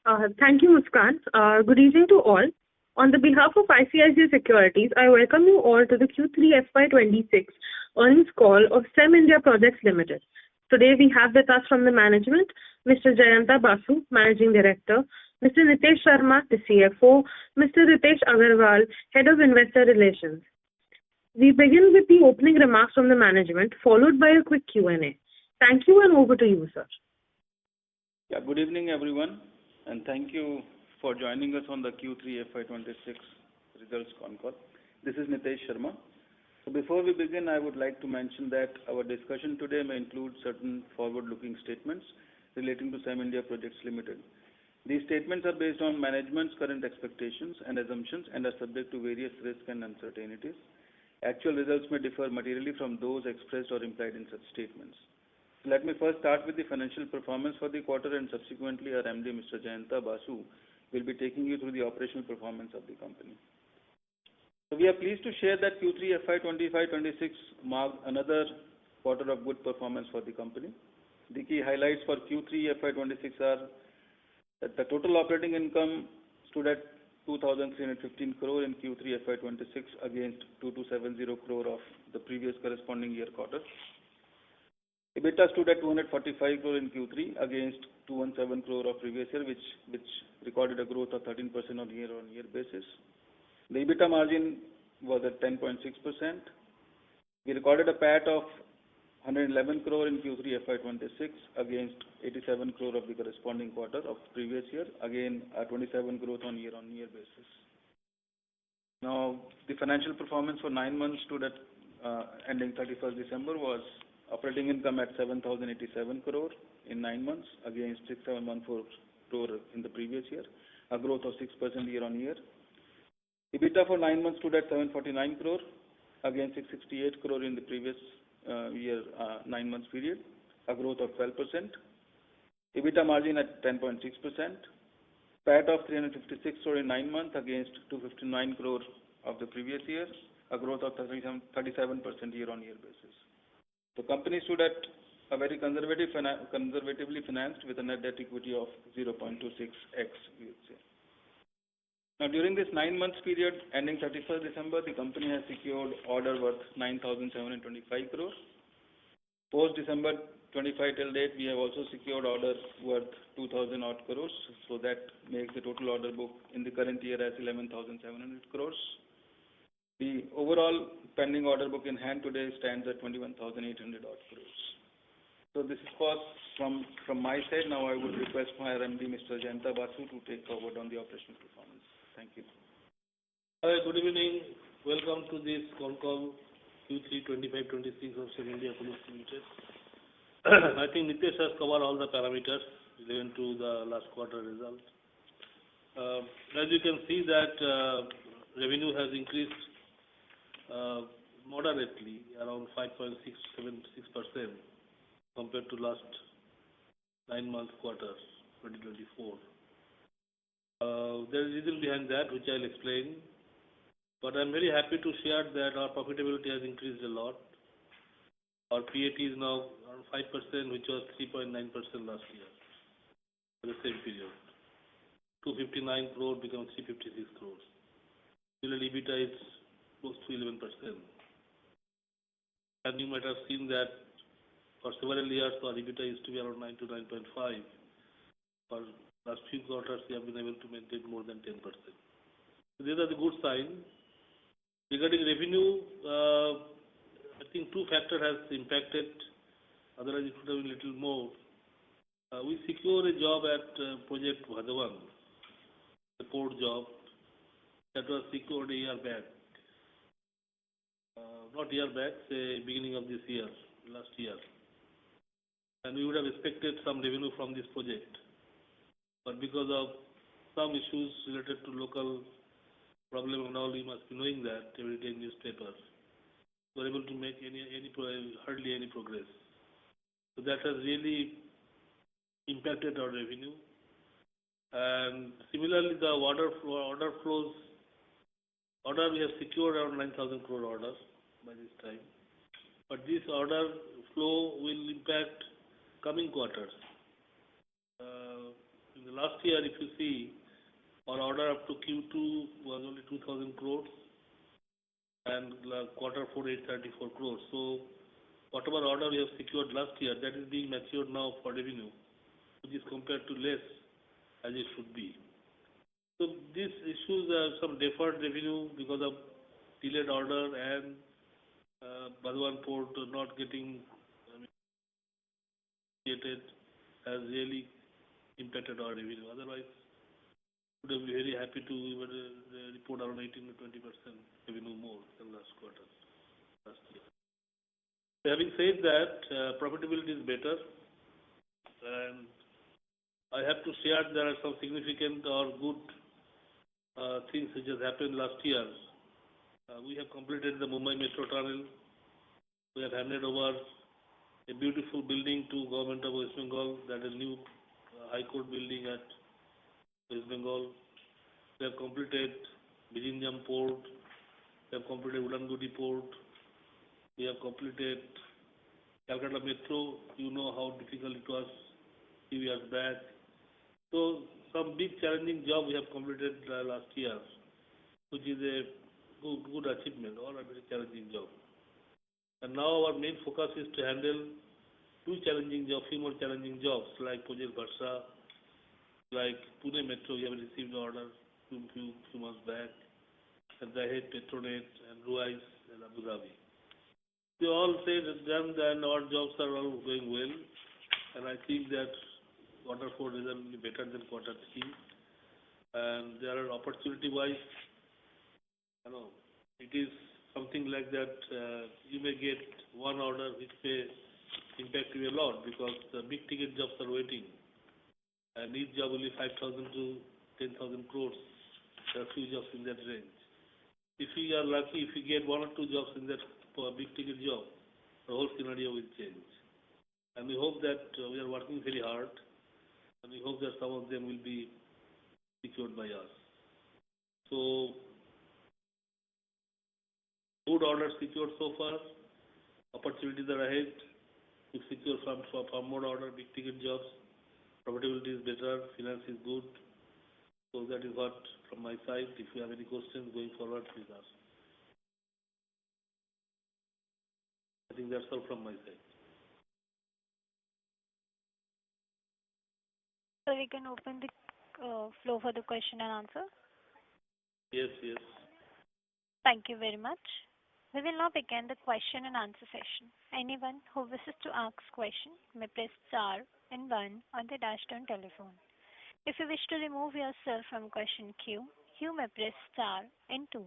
Thank you, Muskan. Good evening to all. On the behalf of ICICI Securities, I welcome you all to the Q3 FY26 earnings call of Cemindia Projects Limited. Today we have with us from the management, Mr. Jayanta Basu, Managing Director, Mr. Nitesh Sharma, the CFO, Mr. Ritesh Agarwal, Head of Investor Relations. We begin with the opening remarks from the management, followed by a quick Q&A. Thank you, and over to you, sir. Yeah, good evening, everyone, and thank you for joining us on the Q3 FY26 results con call. This is Nitesh Sharma. So before we begin, I would like to mention that our discussion today may include certain forward-looking statements relating to Cemindia Projects Limited. These statements are based on management's current expectations and assumptions and are subject to various risks and uncertainties. Actual results may differ materially from those expressed or implied in such statements. Let me first start with the financial performance for the quarter, and subsequently our MD, Mr. Jayanta Basu, will be taking you through the operational performance of the company. So we are pleased to share that Q3 FY2025-26 marked another quarter of good performance for the company. The key highlights for Q3 FY26 are that the total operating income stood at 2,315 crore in Q3 FY26 against 2,270 crore of the previous corresponding year quarter. EBITDA stood at 245 crore in Q3 against 217 crore of previous year, which recorded a growth of 13% on year-on-year basis. The EBITDA margin was at 10.6%. We recorded a PAT of 111 crore in Q3 FY26 against 87 crore of the corresponding quarter of previous year, again a 27 growth on year-on-year basis. Now, the financial performance for 9 months stood at ending 31st December was operating income at 7,087 crore in 9 months against 6,714 crore in the previous year, a growth of 6% year-on-year. EBITDA for 9 months stood at 749 crore against 668 crore in the previous year 9 months period, a growth of 12%. EBITDA margin at 10.6%. PAT of 356 crore in 9 months against 259 crore of the previous year, a growth of 37% year-on-year basis. The company stood at a very conservatively financed with a net debt equity of 0.26x, we would say. Now, during this 9 months period ending 31st December, the company has secured order worth 9,725 crore. Post December 25 till date, we have also secured orders worth 2,000 odd crores, so that makes the total order book in the current year as 11,700 crores. The overall pending order book in hand today stands at 21,800 odd crores. So this is from my side. Now I would request my MD, Mr. Jayanta Basu, to take forward on the operational performance. Thank you. Hi, good evening. Welcome to this con call Q3 25-26 of Cemindia Projects Limited. I think Nitesh has covered all the parameters related to the last quarter result. As you can see that revenue has increased moderately, around 5.676% compared to last 9-month quarter 2024. There is a reason behind that, which I'll explain. But I'm very happy to share that our profitability has increased a lot. Our PAT is now around 5%, which was 3.9% last year for the same period. 259 crore becomes 356 crores. Similarly, EBITDA is close to 11%. And you might have seen that for several years, our EBITDA used to be around 9 to 9.5. For last few quarters, we have been able to maintain more than 10%. So these are the good signs. Regarding revenue, I think two factors has impacted. Otherwise, it would have been a little more. We secured a job at Project Bhadavan, the port job that was secured a year back. Not year back, say beginning of this year, last year. And we would have expected some revenue from this project. But because of some issues related to local problem and all, you must be knowing that every day in newspapers, we were able to make hardly any progress. So that has really impacted our revenue. And similarly, the order flows, we have secured around 9,000 crore orders by this time. But this order flow will impact coming quarters. In the last year, if you see, our order up to Q2 was only 2,000 crores and quarter 4, 834 crores. So whatever order we have secured last year, that is being matured now for revenue, which is compared to less as it should be. So these issues are some deferred revenue because of delayed order and Bhadwan port not getting created has really impacted our revenue. Otherwise, we would be very happy to report around 18 to 20% revenue more than last year. So having said that, profitability is better, and I have to share there are some significant or good things which has happened last year. We have completed the Mumbai Metro Tunnel. We have handed over a beautiful building to Government of West Bengal, that is new High Court building at West Bengal. We have completed Vizhinjam Port. We have completed Udangudi Port. We have completed Calcutta Metro. You know how difficult it was a few years back. So some big challenging job we have completed last year, which is a good achievement or a very challenging job. And now our main focus is to handle few more challenging jobs like Project Bharsa, like Pune Metro. We have received order few months back, and Dahej Petronet and Ruiz and Abu Dhabi. We all say that done, and our jobs are all going well, and I think that quarter 4 result will be better than quarter 3. And there are opportunity-wise, it is something like that. You may get one order which may impact you a lot because the big ticket jobs are waiting, and each job will be 5,000 to 10,000 crores. There are few jobs in that range. If we are lucky, if we get one or two jobs in that big ticket job, the whole scenario will change. And we hope that we are working very hard, and we hope that some of them will be secured by us. So, good orders secured so far. Opportunities are ahead to secure from more order, big ticket jobs. Profitability is better, finance is good. So that is what from my side. If you have any questions going forward, please ask. I think that's all from my side. So we can open the floor for the question and answer. Yes. Thank you very much. We will now begin the question and answer session. Anyone who wishes to ask question may press star and 1 on the dashboard telephone. If you wish to remove yourself from question queue, you may press star and 2.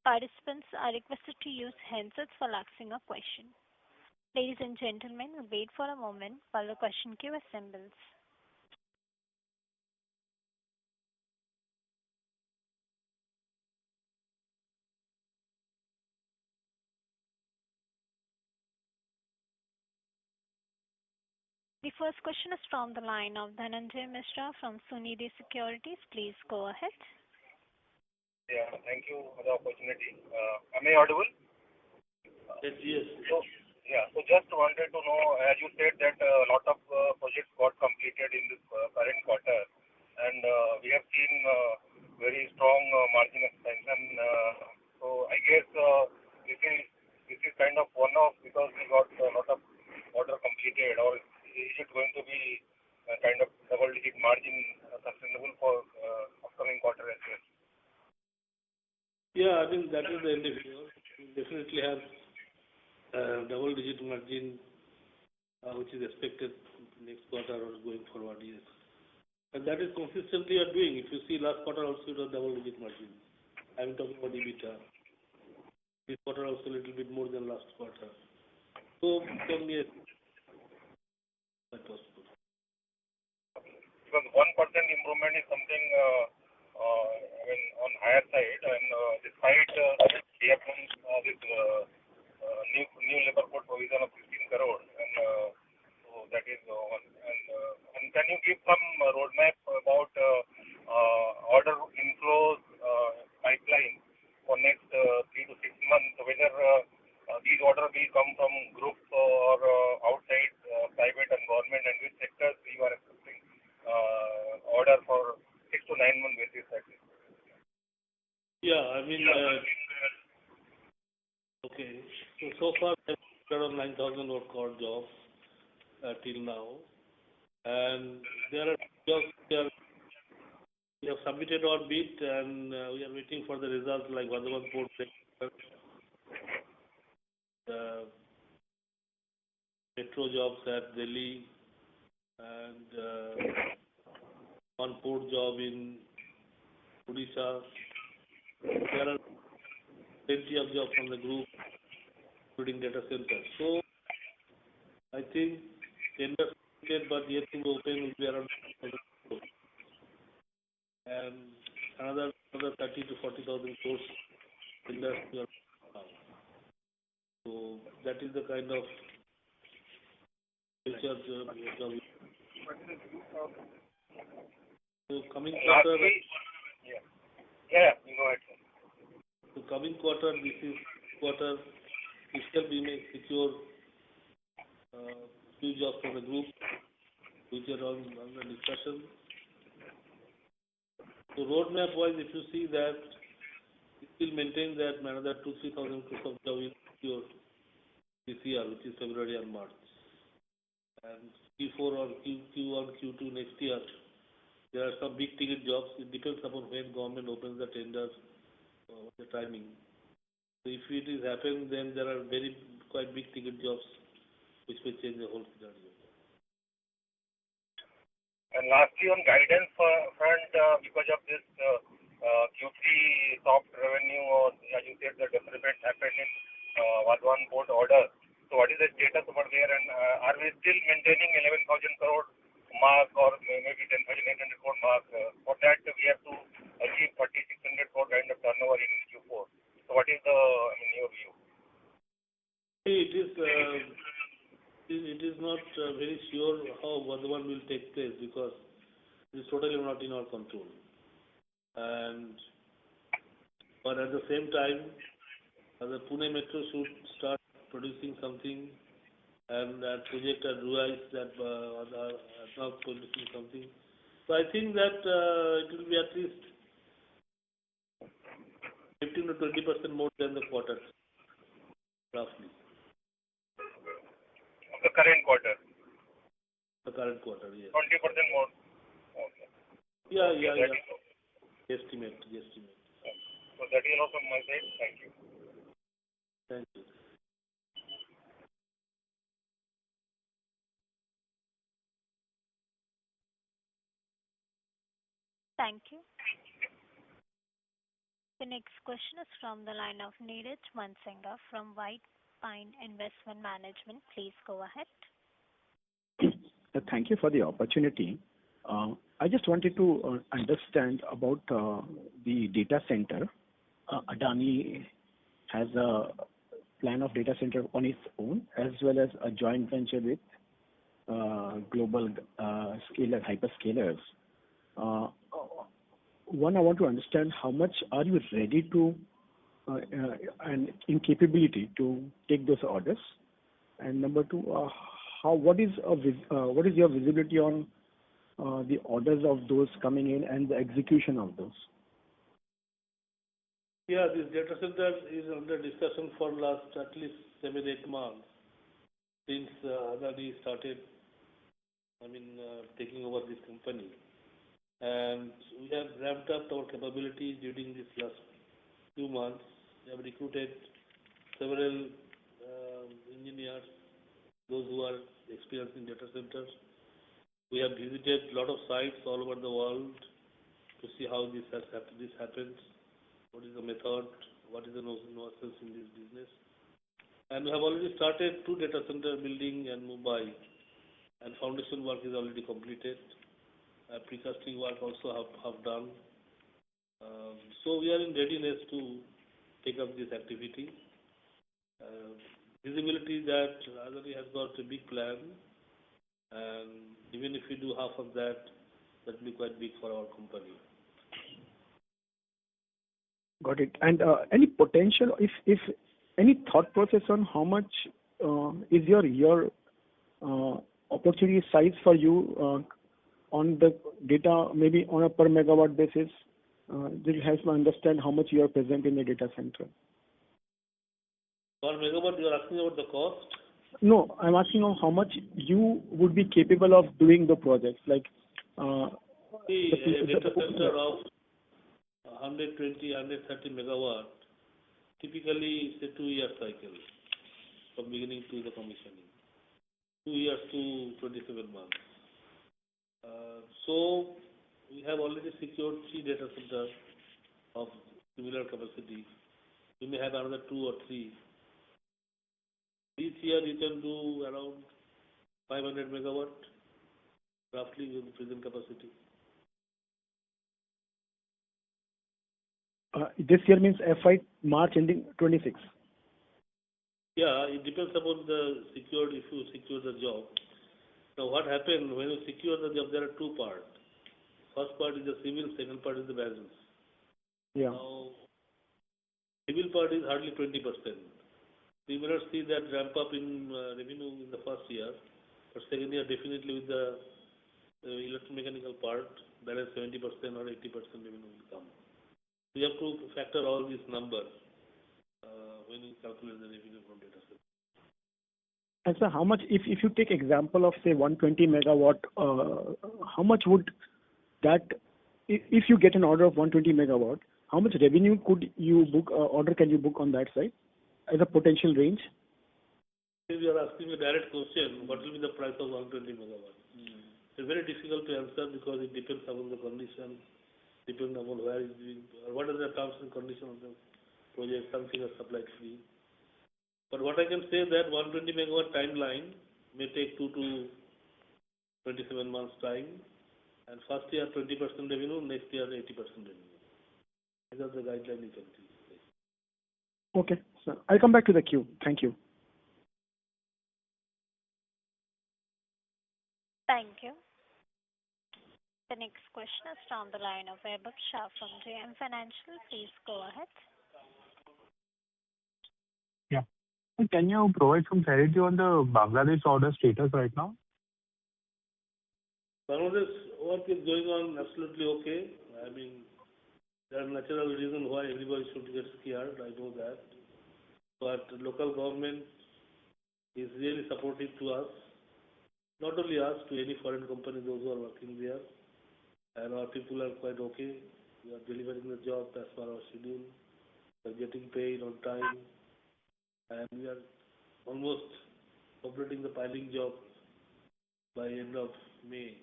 Participants are requested to use handsets while asking a question. Ladies and gentlemen, we'll wait for a moment while the question queue assembles. The first question is from the line of Dhananjay Mishra from Sunidhi Securities. Please go ahead. Yeah, thank you for the opportunity. Am I audible? Yes. So just wanted to know, as you said that a lot of projects got completed in this current quarter, and we have seen very strong margin expansion. So I guess this is kind of one-off because we got a lot of order completed, or is it going to be a kind of double-digit margin sustainable for upcoming quarter as well? Yeah, I think that is the endeavor. We definitely have double-digit margin, which is expected next quarter or going forward, yes. And that is consistently are doing. If you see last quarter also it was double-digit margin. I'm talking about EBITDA. This quarter also a little bit more than last quarter. So, yes, that was good. Because 1% improvement is something on higher side, and despite we have done with new labor code provision of 15 crore, and so that is one. And can you give some roadmap about order inflows pipeline for next 3 to 6 months, whether these orders will come from groups or outside private and government, and which sectors you are expecting order to 9-month basis at least. Yeah, I mean, okay. So far, there are around 9,000 odd jobs till now, and there are jobs we have submitted our bid, and we are waiting for the results like Vadhavan Port, metro jobs at Delhi, and one port job in Odisha. There are plenty of jobs from the group, including data centers. So I think tenders but yet to open will be around 1,000 crores. And another 30 to 40,000 crores tenders we are now. So that is the kind of future job. So coming quarter. Yeah, you go ahead. So coming quarter, this is quarter, itself we may secure few jobs for the group, which are on the discussion. So roadmap wise, if you see that, it will maintain that another 2,000-3,000 crores of job is secured this year, which is February and March. And Q4 or Q1, Q2 next year, there are some big ticket jobs. It depends upon when government opens the tenders, the timing. So if it is happening, then there are quite big ticket jobs which may change the whole scenario. And lastly, on guidance front, because of this Q3 soft revenue, or as you said, the deferment happened in Vadhavan Port order. So what is the status over there, and are we still maintaining 11,000 crore mark or maybe 10,800 crore mark? For that, we have to achieve 3,600 crore kind of turnover in Q4. So what is your view? It is not very sure how Vadhavan will take place because it is totally not in our control. But at the same time, the Pune Metro should start producing something, and that project at Ruais that are now producing something. So I think that it will be at least 15 to 20% more than the quarter, roughly. The current quarter? The current quarter, yes. 20% more? Okay. Yeah. Estimate. So that is all from my side. Thank you. Thank you. Thank you. The next question is from the line of Neeraj Mansinga from White Pine Investment Management. Please go ahead. Thank you for the opportunity. I just wanted to understand about the data center. Adani has a plan of data center on its own, as well as a joint venture with global hyperscalers. One, I want to understand how much are you ready to and in capability to take those orders, and number two, what is your visibility on the orders of those coming in and the execution of those? Yeah, this data center is under discussion for last at least 7-8 months since Adani started, taking over this company. And we have ramped up our capability during this last few months. We have recruited several engineers, those who are experienced in data centers. We have visited a lot of sites all over the world to see how this happens, what is the method, what is the nonsense in this business. And we have already started 2 data center building in Mumbai, and foundation work is already completed. Precasting work also have done. So we are in readiness to take up this activity. Visibility that Adani has got a big plan, and even if we do half of that, that will be quite big for our company. Got it. And any potential, if any thought process on how much is your opportunity size for you on the data, maybe on a per megawatt basis? This helps me understand how much you are present in the data center. Per megawatt, you are asking about the cost? No, I'm asking on how much you would be capable of doing the projects. Like, A data center of 120, 130 megawatt, typically it's a 2-year cycle from beginning to the commissioning. 2 years to 27 months. So we have already secured 3 data centers of similar capacity. We may have another 2 or 3. Each year you can do around 500 megawatt, roughly with the present capacity. This year means FY March ending 26. Yeah, it depends upon the secured, if you secure the job. Now what happens when you secure the job, there are 2 parts. First part is the civil, second part is the balance. Yeah. Now, civil part is hardly 20%. We may not see that ramp up in revenue in the first year, but second year definitely with the electromechanical part, balance 70% or 80% revenue will come. We have to factor all these numbers when you calculate the revenue from data center. And sir, how much, if you take example of say 120 megawatt, how much would that, if you get an order of 120 megawatt, how much revenue could you book, order can you book on that side as a potential range? If you are asking a direct question, what will be the price of 120 megawatt? It's very difficult to answer because it depends upon the condition, depends upon where it is, what are the terms and conditions of the project, something is supplied free. But what I can say that 120 megawatt timeline may take 2 to 27 months time, and first year 20% revenue, next year 80% revenue. These are the guidelines you can take. Okay, sir. I'll come back to the queue. Thank you. Thank you. The next question is from the line of Vaibhav Shah from JM Financial. Please go ahead. Yeah. Can you provide some clarity on the Bangladesh order status right now? Bangladesh work is going on absolutely okay. I mean, there are natural reasons why everybody should get scared, I know that. But the local government is really supportive to us. Not only us, to any foreign company, those who are working there. And our people are quite okay. We are delivering the job as per our schedule. We are getting paid on time. And we are almost completing the piling job by end of May.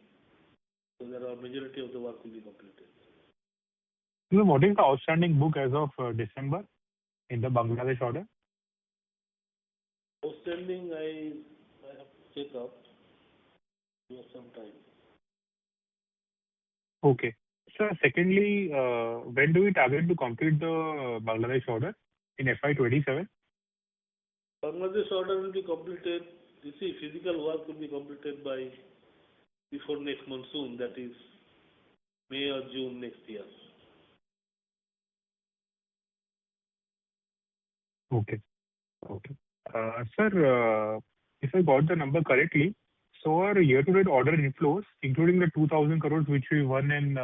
So there are majority of the work will be completed. So what is the outstanding book as of December in the Bangladesh order? Outstanding, I have to check up. We have some time. Okay. Sir, secondly, when do we target to complete the Bangladesh order in FY27? Bangladesh order will be completed. You see, physical work will be completed by before next monsoon, that is May or June next year. Okay. Okay. Sir, if I got the number correctly, so our year-to-date order inflows, including the 2,000 crores which we won in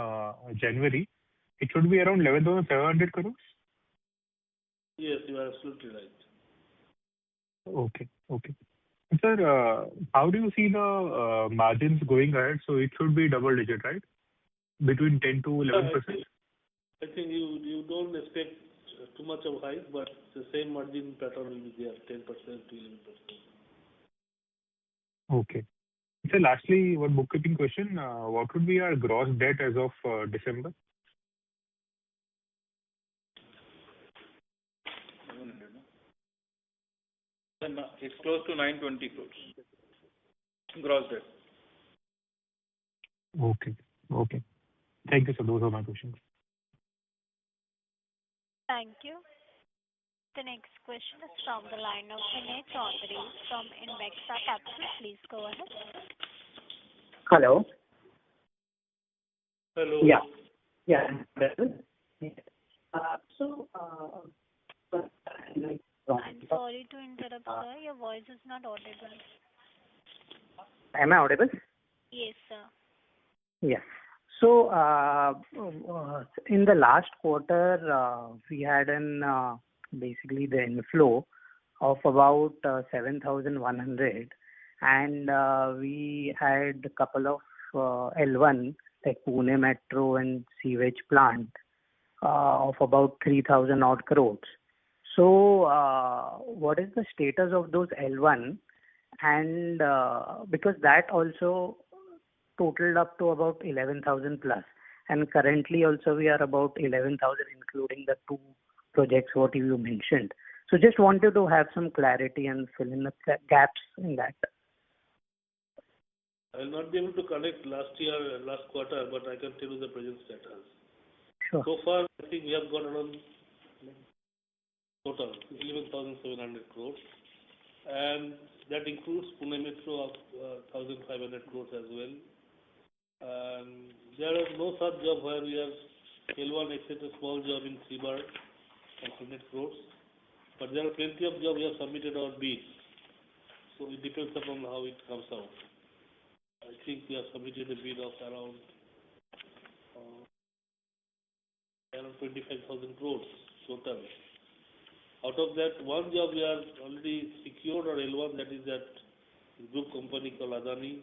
January, it should be around 11,700 crores? Yes, you are absolutely right. Okay. Okay. Sir, how do you see the margins going ahead? So it should be double digit, right? Between 10 to 11%? I think you don't expect too much of hike, but the same margin pattern will be there, 10% to 11%. Okay. Sir, lastly, one bookkeeping question. What would be our gross debt as of December? It's close to 920 crores. Gross debt. Okay. Okay. Thank you, sir. Those are my questions. Thank you. The next question is from the line of Vinay Chaudhary from Invexa Capital. Please go ahead. Hello. Hello. Yeah. Yeah. I'm sorry to interrupt, sir. Your voice is not audible. Am I audible? Yes, sir. Yes. So, in the last quarter, we had basically the inflow of about 7,100, and we had a couple of L1, like Pune Metro and sewage plant, of about 3,000 odd crores. So, what is the status of those L1? And because that also totaled up to about 11,000 plus, and currently also we are about 11,000, including the two projects what you mentioned. So just wanted to have some clarity and fill in the gaps in that. I will not be able to connect last quarter, but I can tell you the present status. Sure. So far, I think we have got around total 11,700 crores, and that includes Pune Metro of 1,500 crores as well. And there is no such job where we have L1 except a small job in Sibar of 100 crores. But there are plenty of jobs we have submitted our bid. So it depends upon how it comes out. I think we have submitted a bid of around 25,000 crores total. Out of that, one job we have already secured our L1, that is that group company called Adani,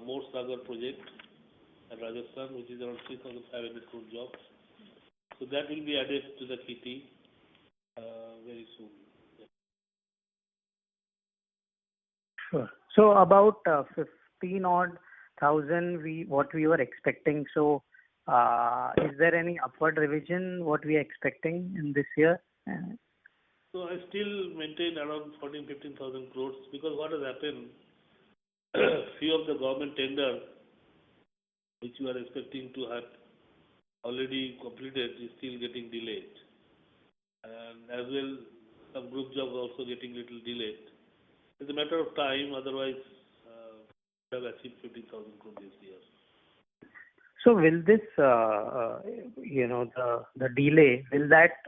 More Sagar project at Rajasthan, which is around 3,500 crore job. So that will be added to the kitty very soon. Yeah. Sure. So about 15 odd thousand what we were expecting. So is there any upward revision what we are expecting in this year? So I still maintain around 15,000 crores, because what has happened, few of the government tender which we are expecting to have already completed is still getting delayed. And as well, some group jobs also getting little delayed. It's a matter of time, otherwise we have achieved 15,000 crores this year. So will this, the delay, will that,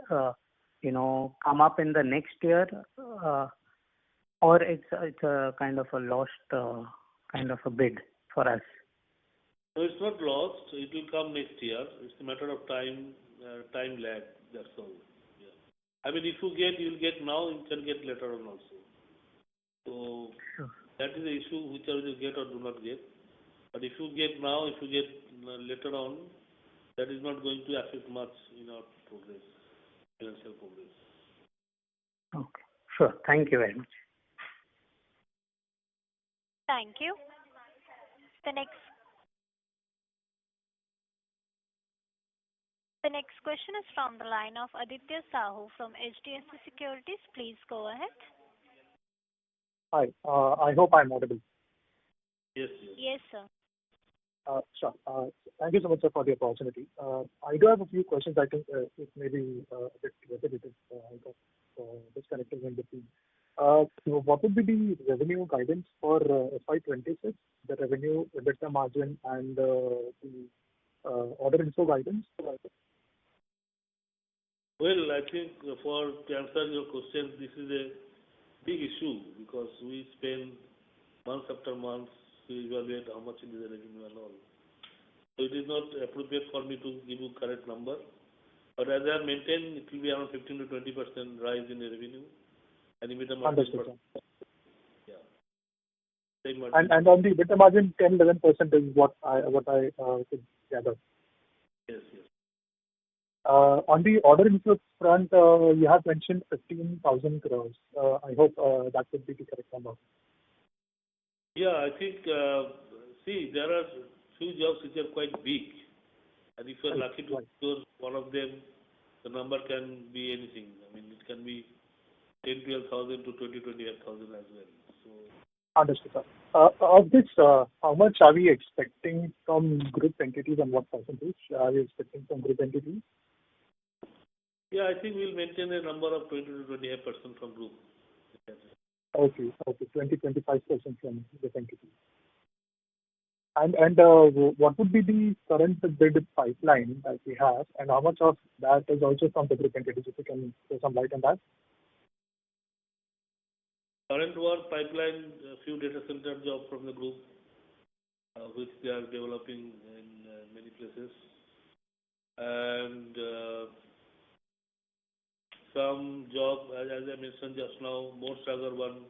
come up in the next year, or it's a kind of a lost kind of a bid for us? No, it's not lost. It will come next year. It's a matter of time lag. That's all. Yeah. I mean, if you get, you'll get now. You can get later on also. So sure. That is the issue, whichever you get or do not get. But if you get now, if you get later on, that is not going to affect much in our progress, financial progress. Okay. Sure. Thank you very much. Thank you. The next question is from the line of Aditya Sahu from HDFC Securities. Please go ahead. Hi. I hope I'm audible. Yes. Yes, sir. Sure. Thank you so much, sir, for the opportunity. I do have a few questions. I think it may be a bit repetitive. I got disconnected in between. So what would be the revenue guidance for FY26, the revenue, EBITDA margin, and the order inflow guidance? Well, I think to answer your question, this is a big issue, because we spend month after month to evaluate how much is the revenue and all. So it is not appropriate for me to give you correct number. But as I have maintained, it will be around 15 to 20% rise in the revenue. And EBITDA margin. Understood. Yeah. Same and on the EBITDA margin, 10-11% is what I could gather. Yes. On the order inflow front, you have mentioned 15,000 crores. I hope that would be the correct number. Yeah, I think, there are few jobs which are quite big. And if you are lucky to secure one of them, the number can be anything. I mean, it can be 10,000, 12,000 to 20,000, 25,000 as well. So. Understood, sir. Of this, how much are we expecting from group entities, and what percentage are we expecting from group entities? Yeah, I think we'll maintain a number of 20 to 25% from group. Okay, 20-25% from group entities. And what would be the current bid pipeline that we have, and how much of that is also from the group entities? If you can throw some light on that. Current work pipeline, a few data center jobs from the group, which they are developing in many places. And some job, as I mentioned just now, more stagger one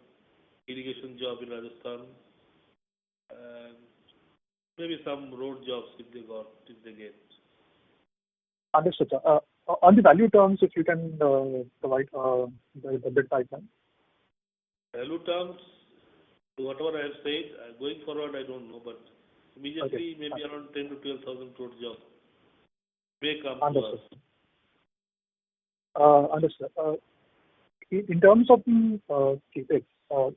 irrigation job in Rajasthan, and maybe some road jobs if they get. Understood, sir. On the value terms, if you can provide the bid pipeline. Value terms, whatever I have said, going forward, I don't know, but immediately maybe around 10 to 12,000 crore job may come to us. Understood. In terms of the capex,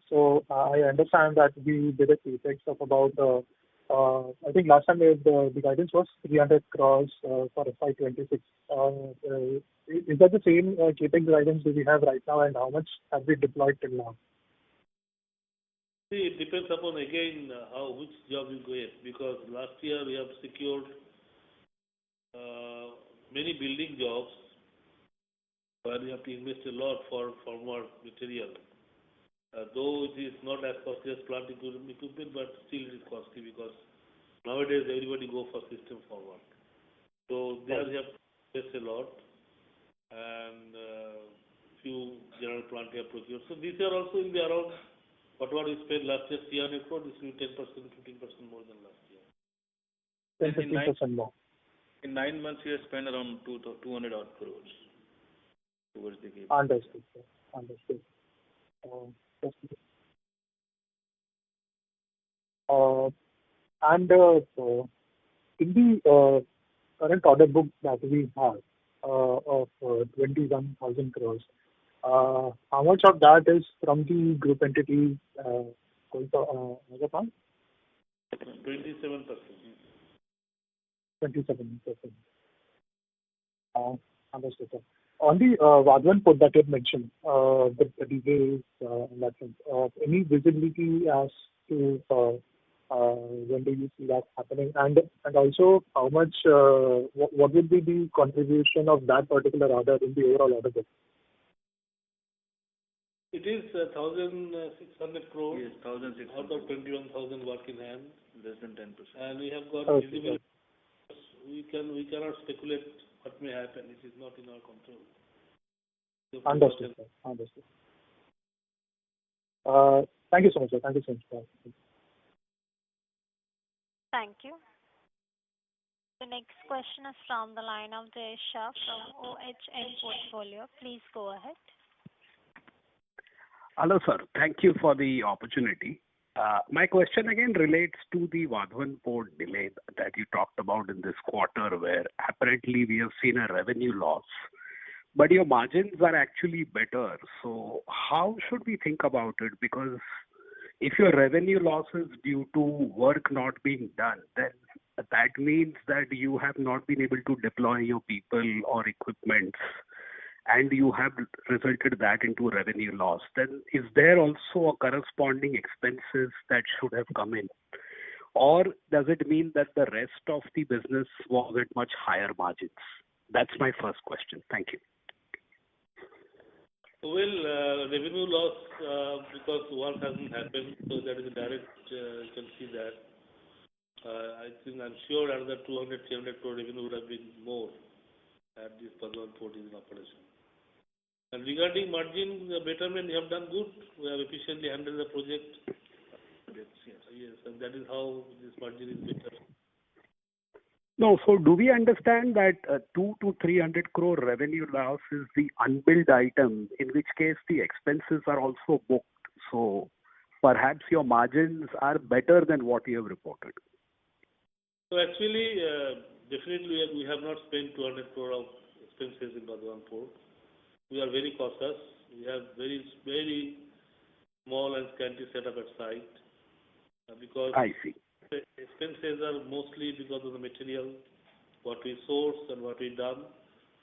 so I understand that we did a capex of about, I think last time the guidance was 300 crores for FY26. Is that the same capex guidance that we have right now, and how much have we deployed till now? See, it depends upon again which job you go at, because last year we have secured many building jobs where we have to invest a lot for formwork material. Though it is not as costly as plant equipment, but still it is costly because nowadays everybody go for system formwork. So there we have to invest a lot, and few general plant we have procured. So this year also will be around whatever we spent last year, 300 crore, this will be 10%, 15% more than last year. 10-15% more. In 9 months, we have spent around 200 odd crores towards the game. Understood, sir. Understood. And in the current order book that we have of 21,000 crores, how much of that is from the group entities going to Rajasthan? 27%. 27%. Understood, sir. On the Vadhavan port that you had mentioned, the delays in that sense, any visibility as to when do you see that happening? And also, how much, what would be the contribution of that particular order in the overall order book? It is 1,600 crores. Yes, 1,600. Out of 21,000 work in hand. Less than 10%. And we have got visibility. We cannot speculate what may happen. It is not in our control. Understood, sir. Understood. Thank you so much, sir. Thank you so much, sir. Thank you. The next question is from the line of Jayesh Shah from OHM Portfolio. Please go ahead. Hello, sir. Thank you for the opportunity. My question again relates to the Vadhavan port delay that you talked about in this quarter, where apparently we have seen a revenue loss, but your margins are actually better. So how should we think about it? Because if your revenue loss is due to work not being done, then that means that you have not been able to deploy your people or equipment, and you have resulted that into revenue loss. Then is there also a corresponding expenses that should have come in? Or does it mean that the rest of the business was at much higher margins? That's my first question. Thank you. Well, revenue loss because work hasn't happened, so that is a direct, you can see that. I'm sure another 200, 300 crore revenue would have been more at this Vadhavan port is in operation. And regarding margin betterment, we have done good. We have efficiently handled the project. Yes, and that is how this margin is better. No, so do we understand that 200 to 300 crore revenue loss is the unbilled item, in which case the expenses are also booked? So perhaps your margins are better than what you have reported. So actually, definitely we have not spent 200 crore of expenses in Vadhavan port. We are very cautious. We have very, very small and scanty setup at site because I see. Expenses are mostly because of the material, what we source and what we done,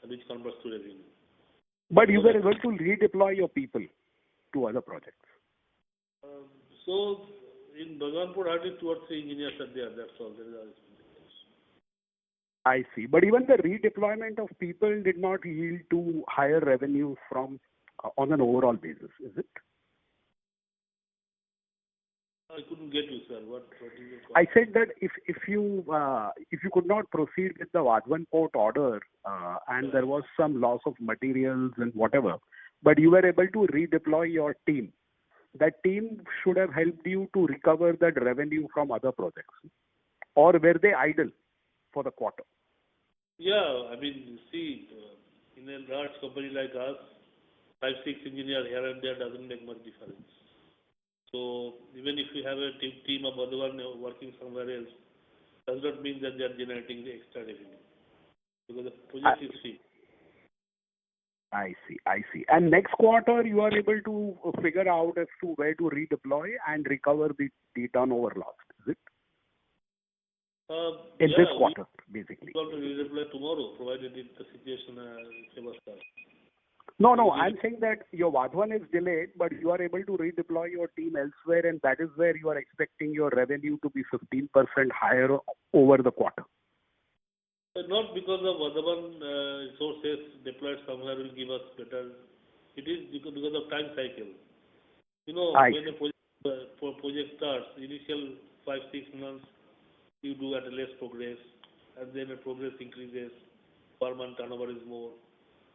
and which converts to revenue. But you were able to redeploy your people to other projects. So in Vadhavan port, hardly 2 or 3 engineers are there. That's all. There is I see. But even the redeployment of people did not yield to higher revenue from on an overall basis, is it? I couldn't get you, sir. What is your question? I said that if you could not proceed with the Vadhavan port order and there was some loss of materials and whatever, but you were able to redeploy your team, that team should have helped you to recover that revenue from other projects, or were they idle for the quarter? Yeah, I mean, you see, in a large company like us, 5-6 engineers here and there doesn't make much difference. So even if you have a team of other one working somewhere else, does not mean that they are generating the extra revenue because the project is free. I see. And next quarter, you are able to figure out as to where to redeploy and recover the turnover lost, is it? In this quarter, basically. We will redeploy tomorrow, provided the situation favors us. No, I'm saying that your Vadhavan is delayed, but you are able to redeploy your team elsewhere, and that is where you are expecting your revenue to be 15% higher over the quarter. Not because of Vadhavan resources deployed somewhere will give us better. It is because of time cycle. When a project starts, initial 5-6 months, you do at a less progress, and then the progress increases, per month turnover is more.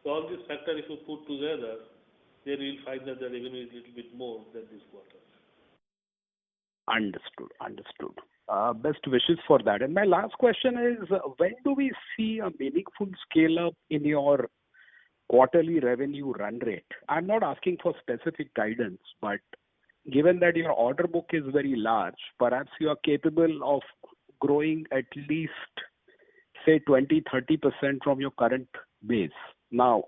So all these factors, if you put together, then you will find that the revenue is a little bit more than this quarter. Understood. Best wishes for that. And my last question is, when do we see a meaningful scale-up in your quarterly revenue run rate? I'm not asking for specific guidance, but given that your order book is very large, perhaps you are capable of growing at least, say, 20-30% from your current base. Now,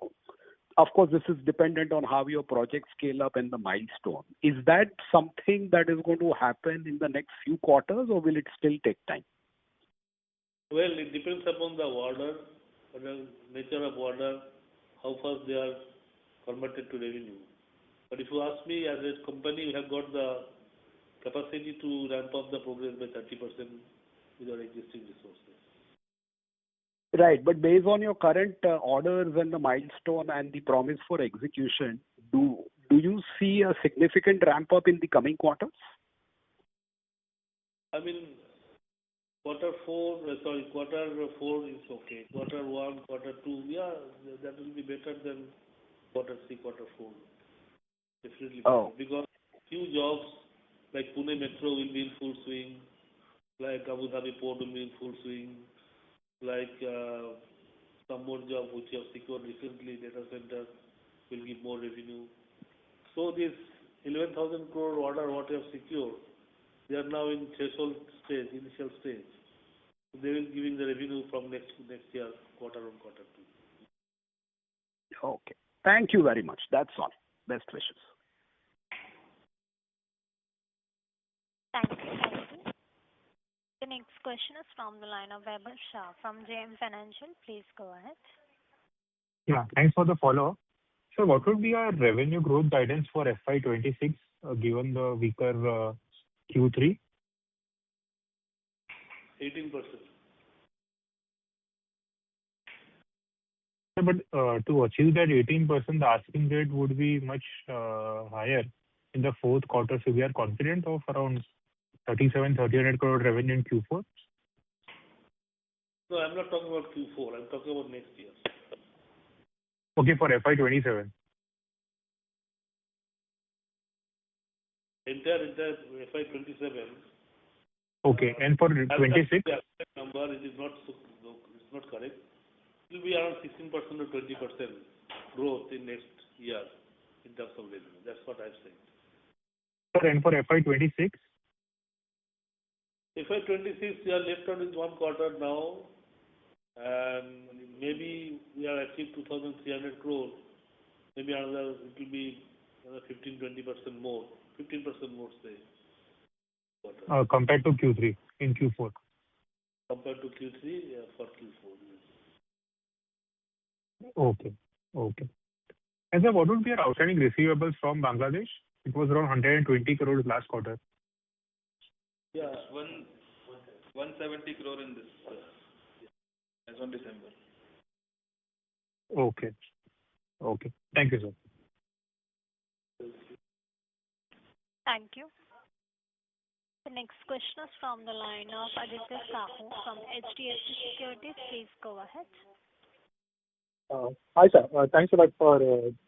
of course, this is dependent on how your projects scale up and the milestone. Is that something that is going to happen in the next few quarters, or will it still take time? Well, it depends upon the order, the nature of order, how fast they are converted to revenue. But if you ask me, as a company, we have got the capacity to ramp up the progress by 30% with our existing resources. Right, but based on your current orders and the milestone and the promise for execution, do you see a significant ramp up in the coming quarters? I mean, quarter four is okay. Quarter one, quarter two, yeah, that will be better than quarter three, quarter four. Definitely. Oh. Because few jobs like Pune Metro will be in full swing, like Abu Dhabi Port will be in full swing, like some more job which you have secured recently, data center will give more revenue. So this 11,000 crore order what you have secured, they are now in threshold stage, initial stage. So they will giving the revenue from next year, quarter on quarter two. Okay. Thank you very much. That's all. Best wishes. Thank you. The next question is from the line of Weber Shah from JM Financial. Please go ahead. Yeah, thanks for the follow-up. So what would be our revenue growth guidance for FY26 given the weaker Q3? 18%. But to achieve that 18%, the asking rate would be much higher in the fourth quarter. So we are confident of around 3,700 crore revenue in Q4? No, I'm not talking about Q4. I'm talking about next year. Okay, for FY27. Entire FY27. Okay, and for 26? Number it is not correct. It will be around 16% or 20% growth in next year in terms of revenue. That's what I'm saying. Sir, and for FY26? FY26, we are left out with one quarter now, and maybe we are achieved 2,300 crores. Maybe another, it will be another 15-20% more, 15% more, say. Compared to Q3 in Q4. Compared to Q3 for Q4. Yes. Okay. And sir, what would be our outstanding receivables from Bangladesh? It was around 120 crores last quarter. Yeah, 170 crore in this as on December. Okay. Thank you, sir. Thank you. The next question is from the line of Aditya Sahu from HDFC Securities. Please go ahead. Hi, sir. Thanks a lot for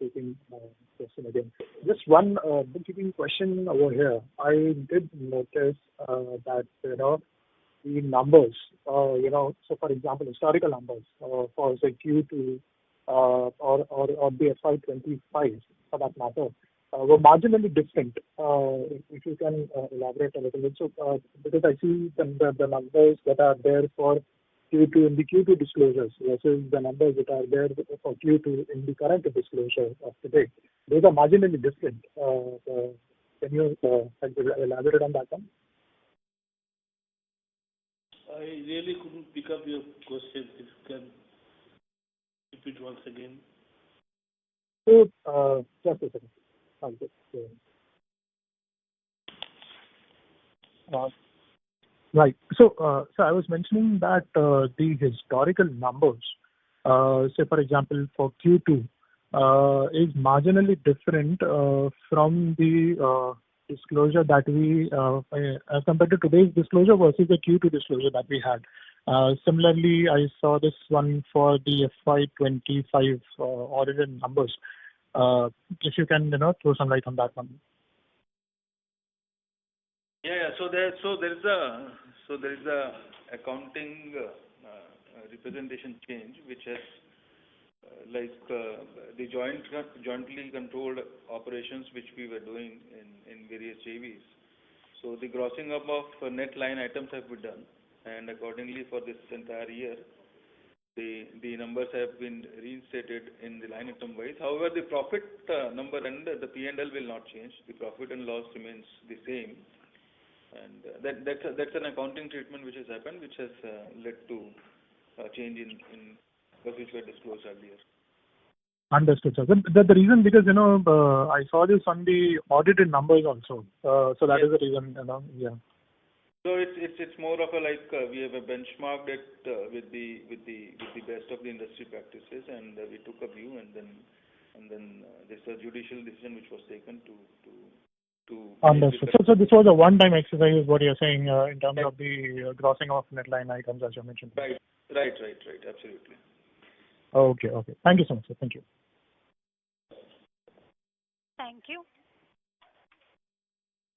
taking my question again. Just one bookkeeping question over here. I did notice that, the numbers, so for example, historical numbers for, say, Q2 or the FY25 for that matter, were marginally different. If you can elaborate a little bit. So, because I see the numbers that are there for Q2 in the Q2 disclosures versus the numbers that are there for Q2 in the current disclosure of today, those are marginally different. Can you elaborate on that one? I really couldn't pick up your question. If you can repeat once again. So, just a second. Right. So, I was mentioning that the historical numbers, say for example for Q2, is marginally different from the disclosure that we, as compared to today's disclosure versus the Q2 disclosure that we had. Similarly, I saw this one for the FY25 audited numbers. If you can, throw some light on that one. Yeah. So there is a accounting representation change which has the jointly controlled operations which we were doing in various JVs. So the grossing up of net line items have been done, and accordingly for this entire year, the numbers have been reinstated in the line item wise. However, the profit number and the P&L will not change. The profit and loss remains the same, and that's an accounting treatment which has happened, which has led to a change in what which were disclosed earlier. Understood, sir. The reason, because I saw this on the audited numbers also, so that is the reason. Yeah. So it's more of a we have benchmarked it with the best of the industry practices, and we took a view, and then there's a judicial decision which was taken to. Understood. So this was a one-time exercise, is what you're saying, in terms of the grossing of net line items, as you mentioned. Right. Absolutely. Okay. Thank you so much, sir. Thank you. Thank you.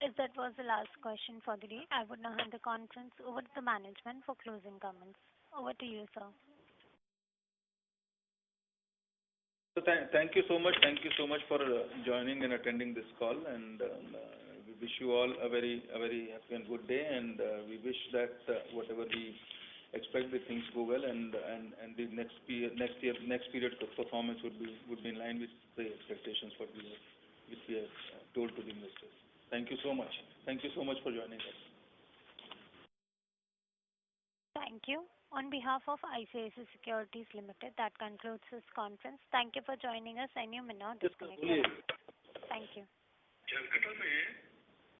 If that was the last question for the day, I would now hand the conference over to the management for closing comments. Over to you, sir. So thank you so much. Thank you so much for joining and attending this call, and we wish you all a very happy and good day, and we wish that whatever we expect, the things go well, and the next period of performance would be in line with the expectations which we have told to the investors. Thank you so much. Thank you so much for joining us. Thank you. On behalf of ICICI Securities Limited, that concludes this conference. Thank you for joining us, and you may now disconnect. Thank you.